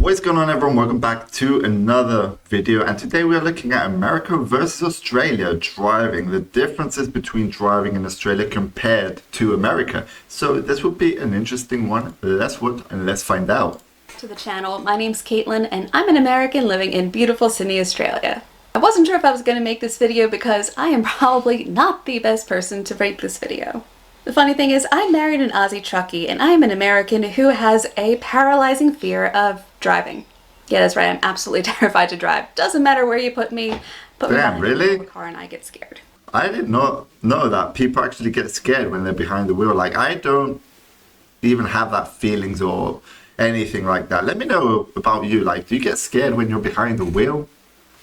What's going on, everyone? Welcome back to another video, and today we are looking at America versus Australia driving, the differences between driving in Australia compared to America. So this would be an interesting one. Let's watch and let's find out. To the channel, my name's Caitlin and I'm an American living in beautiful Sydney, Australia. I wasn't sure if I was going to make this video because I am probably not the best person to make this video. The funny thing is, I married an Aussie truckie and I am an American who has a paralyzing fear of driving. Yeah, that's right, I'm absolutely terrified to drive. Doesn't matter where you put me Damn, really? in the car and I get scared. I did not know that people actually get scared when they're behind the wheel. Like, I don't even have that feelings or anything like that. Let me know about you. Like, do you get scared when you're behind the wheel?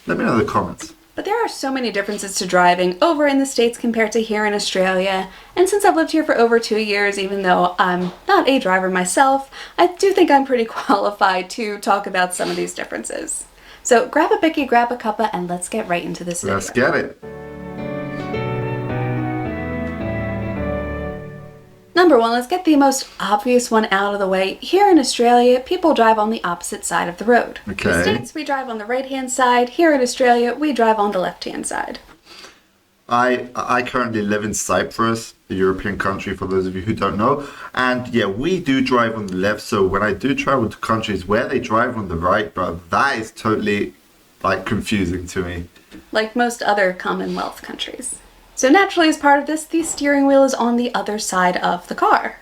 Let me know in the comments. But there are so many differences to driving over in the States compared to here in Australia. And since I've lived here for over 2 years, even though I'm not a driver myself, I do think I'm pretty qualified to talk about some of these differences. So grab a bicky, grab a cuppa, and let's get right into this video. Let's get it. Number one, let's get the most obvious one out of the way. Here in Australia, people drive on the opposite side of the road. Okay. In the States, we drive on the right-hand side. Here in Australia, we drive on the left-hand side. I currently live in Cyprus, a European country for those of you who don't know. And yeah, we do drive on the left. So when I do travel to countries where they drive on the right, bro, that is totally like confusing to me. Like most other Commonwealth countries. So naturally, as part of this, the steering wheel is on the other side of the car.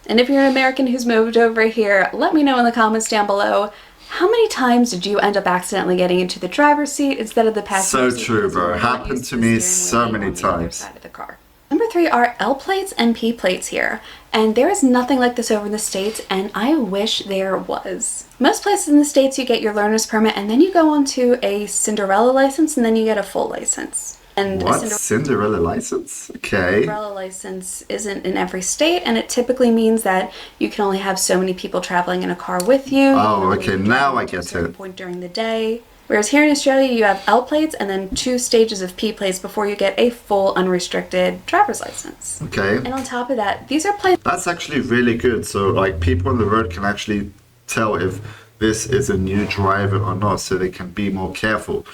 And if you're an American who's moved over here, let me know in the comments down below, how many times did you end up accidentally getting into the driver's seat instead of the passenger So seat? true, bro. Because you're not Happened used to the me steering wheel so being many on the other times. side of the car. Number 3 are L plates and P plates here. And there is nothing like this over in the States, and I wish there was. Most places in the States, you get your learner's permit, and then you go on to a Cinderella license, and then you get a full license. And What? Cinderella license? Okay. Umbrella license isn't in every state, and it typically means that you can only have so many people traveling in a car with you. Oh, okay, now I get At a it. point during the day. Whereas here in Australia, you have L plates and then 2 stages of P plates before you get a full unrestricted driver's license. Okay. And on top of that, these are plates. That's actually really good. So like people on the road can actually tell if this is a new driver or not, so they can be more careful.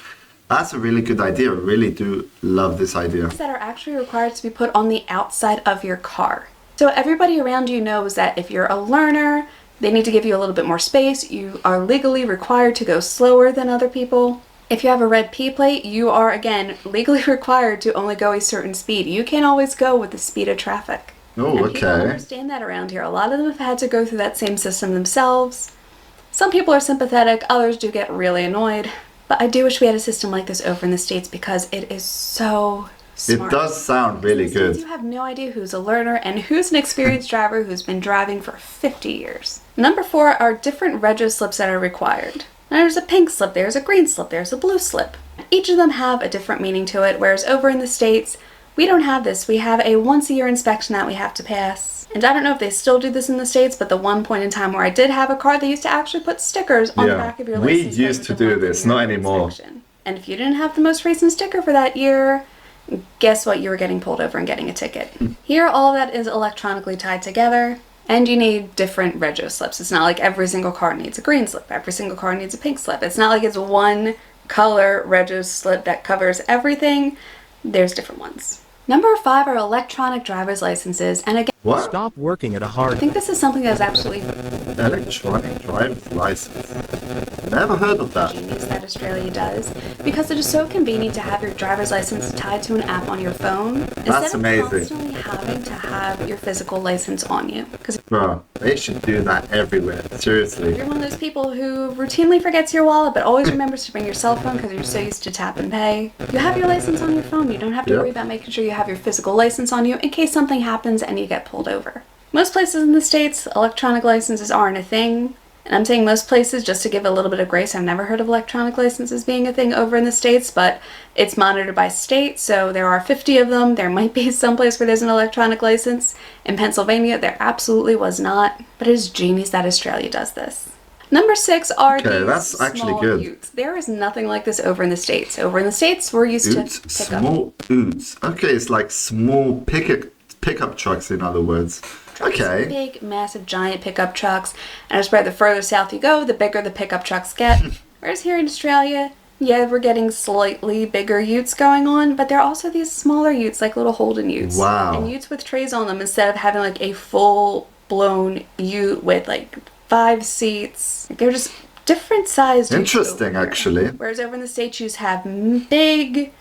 That's a really good idea. I really do love this idea. That are actually required to be put on the outside of your car. So everybody around you knows that if you're a learner, they need to give you a little bit more space. You are legally required to go slower than other people. If you have a red P plate, you are, again, legally required to only go a certain speed. You can't always go with the speed of traffic. Oh, And people okay. understand that around here. A lot of them have had to go through that same system themselves. Some people are sympathetic, others do get really annoyed. But I do wish we had a system like this over in the States because it is so smart. It does sound really In the States, good. you have no idea who's a learner and who's an experienced driver who's been driving for 50 years. Number 4 are different rego slips that are required. Now there's a pink slip, there's a green slip, there's a blue slip. Each of them have a different meaning to it, whereas over in the States, we don't have this. We have a once-a-year inspection that we have to pass. And I don't know if they still do this in the States, but the one point in time where I did have a car, they used to actually put stickers on the back of your we license. used to do this, not anymore. And if you didn't have the most recent sticker for that year, guess what? You were getting pulled over and getting a ticket. Here, all of that is electronically tied together, and you need different rego slips. It's not like every single car needs a green slip, every single car needs a pink slip. It's not like it's one color rego slip that covers everything. There's different ones. Number 5 are electronic driver's licenses, and again, What? Stop working at a I hard. think this is something that's absolutely Electronic driver's license. Never heard of that. genius that Australia does, because it is so convenient to have your driver's license tied to an app on your phone instead of amazing. constantly having to have your physical license on you. Because Bro, they should do that everywhere. Seriously. you're one of those people who routinely forgets your wallet but always remembers to bring your cell phone because you're so used to tap and pay. You have your license on your phone. You don't have to Yep. worry about making sure you have your physical license on you in case something happens and you get pulled over. Most places in the States, electronic licenses aren't a thing. And I'm saying most places just to give a little bit of grace. I've never heard of electronic licenses being a thing over in the States, but it's monitored by state, so there are 50 of them. There might be some place where there's an electronic license. In Pennsylvania, there absolutely was not, but it is genius that Australia does this. Number 6 are Okay, these that's actually small good. utes. There is nothing like this over in the States. Over in the States, we're used Oots, to pick up. small oots. Okay, it's like small pickup trucks, in other words. trucks. Okay. Big, massive, giant pickup trucks. And I swear the further south you go, the bigger the pickup trucks get. Whereas here in Australia, yeah, we're getting slightly bigger utes going on, but there are also these smaller utes, like little Holden utes. Wow. And utes with trays on them instead of having like a full-blown ute with like 5 seats. They're just different sized utes. Interesting, actually. Whereas over in the States, you have big,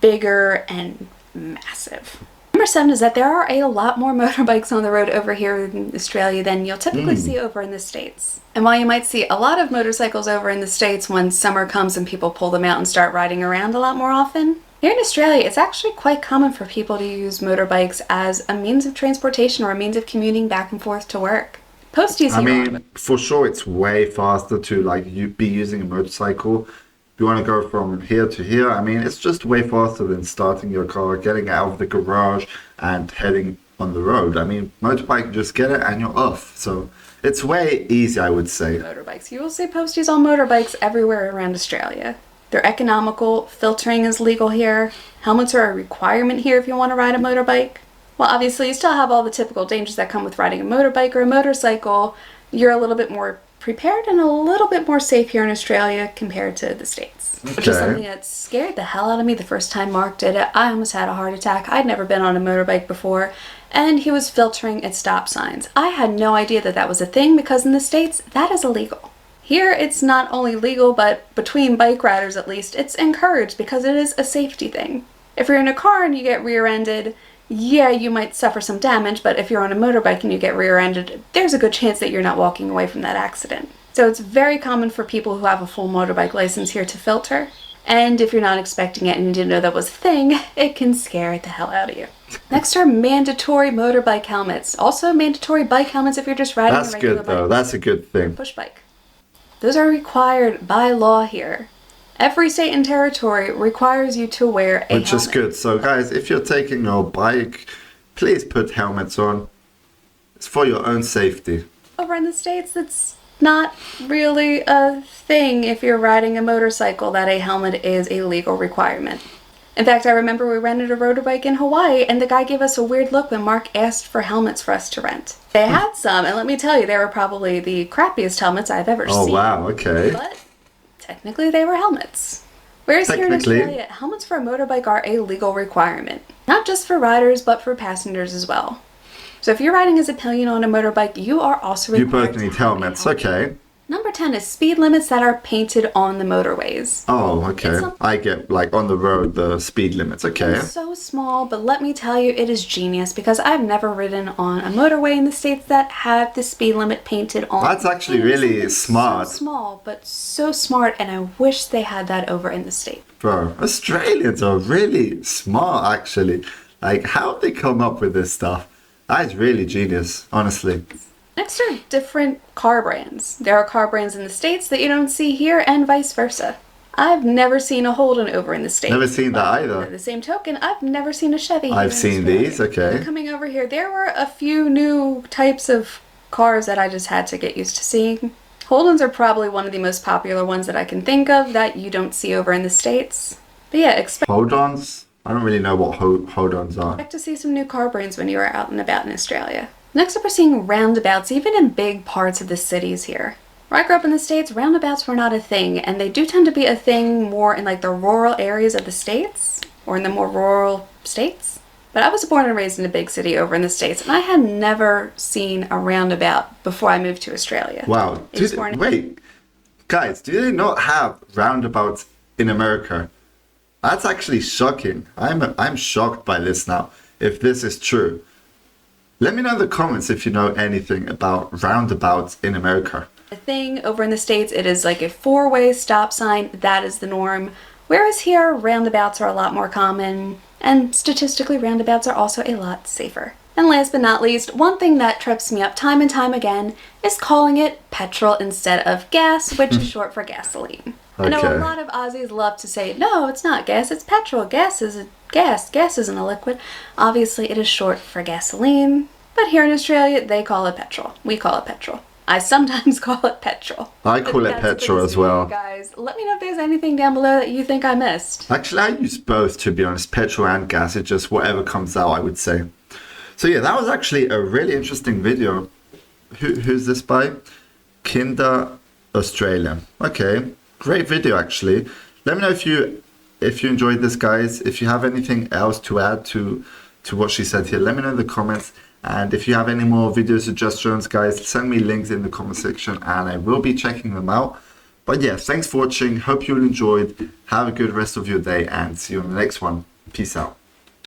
bigger, and massive. Number 7 is that there are a lot more motorbikes on the road over here in Australia than you'll typically see over in the States. And while you might see a lot of motorcycles over in the States when summer comes and people pull them out and start riding around a lot more often, here in Australia it's actually quite common for people to use motorbikes as a means of transportation or a means of commuting back and forth to work. Posties here for sure it's way faster to like you be using a motorcycle. If you want to go from here to here, I mean, it's just way faster than starting your car, getting out of the garage and heading on the road. I mean, motorbike, just get it and you're off. So it's way easy, I would say. Motorbikes. You will see posties on motorbikes everywhere around Australia. They're economical, filtering is legal here, helmets are a requirement here if you want to ride a motorbike. While obviously you still have all the typical dangers that come with riding a motorbike or a motorcycle, you're a little bit more prepared and a little bit more safe here in Australia compared to the States. Okay. Which is something that scared the hell out of me the first time Mark did it. I almost had a heart attack. I'd never been on a motorbike before, and he was filtering at stop signs. I had no idea that that was a thing because in the States, that is illegal. Here, it's not only legal, but between bike riders at least, it's encouraged because it is a safety thing. If you're in a car and you get rear-ended, yeah, you might suffer some damage, but if you're on a motorbike and you get rear-ended, there's a good chance that you're not walking away from that accident. So it's very common for people who have a full motorbike license here to filter. And if you're not expecting it and you didn't know that was a thing, it can scare the hell out of you. Next are mandatory motorbike helmets. Also mandatory bike helmets if you're just riding That's a regular good, though. bike. That's a good thing. Push bike. Those are required by law here. Every state and territory requires you to wear a helmet. Which is good. So guys, if you're taking your bike, please put helmets on. It's for your own safety. Over in the States, it's not really a thing if you're riding a motorcycle that a helmet is a legal requirement. In fact, I remember we rented a road bike in Hawaii and the guy gave us a weird look when Mark asked for helmets for us to rent. They had some, and let me tell you, they were probably the crappiest helmets I've ever seen. Oh wow, okay. But technically they were helmets. Whereas here in Australia, helmets for a motorbike are a legal requirement. Not just for riders, but for passengers as well. So if you're riding as a pillion on a motorbike, you are also required You both need helmets, okay. Number 10 is speed limits that are painted on the motorways. Oh, okay. I get, like, on the road, the speed limits, okay. It's so small, but let me tell you, it is genius because I've never ridden on a motorway in the States that had the speed limit painted on. That's actually really smart. So small, but so smart, and I wish they had that over in the States. Bro, Australians are really smart, actually. Like, how'd they come up with this stuff? That is really genius, honestly. Next are different car brands. There are car brands in the States that you don't see here and vice versa. I've never seen a Holden over in the States. Never seen that either. By the same token, I've never seen a Chevy here I've in seen Australia. these, okay. Coming over here, there were a few new types of cars that I just had to get used to seeing. Holdens are probably one of the most popular ones that I can think of that you don't see over in the States. But yeah, expect Hold-ons? I don't really know what hold-ons are. to see some new car brands when you are out and about in Australia. Next up, we're seeing roundabouts, even in big parts of the cities here. Where I grew up in the States, roundabouts were not a thing, and they do tend to be a thing more in like the rural areas of the States, or in the more rural states. But I was born and raised in a big city over in the States, and I had never seen a roundabout before I moved to Australia. Wow. Wait, guys, do they not have roundabouts in America? That's actually shocking. I'm shocked by this now, if this is true. Let me know in the comments if you know anything about roundabouts in America. The thing over in the States, it is like a 4-way stop sign. That is the norm. Whereas here, roundabouts are a lot more common, and statistically, roundabouts are also a lot safer. And last but not least, one thing that trips me up time and time again is calling it petrol instead of gas, which is short for gasoline. I know a lot of Aussies love to say, no, it's not gas, it's petrol. Gas is gas. Gas isn't a liquid. Obviously, it is short for gasoline. But here in Australia, they call it petrol. We call it petrol. I sometimes call it petrol. I call it petrol as well. Guys, let me know if there's anything down below that you think I missed. Actually, I use both, to be honest. Petrol and gas. It's just whatever comes out, I would say. So yeah, that was actually a really interesting video. Who's this by? Kinder Australia. Okay, great video actually. Let me know if you enjoyed this, guys. If you have anything else to add to what she said here, let me know in the comments. And if you have any more video suggestions, guys, send me links in the comment section and I will be checking them out. But yeah, thanks for watching. Hope you enjoyed. Have a good rest of your day and see you on the next one. Peace out.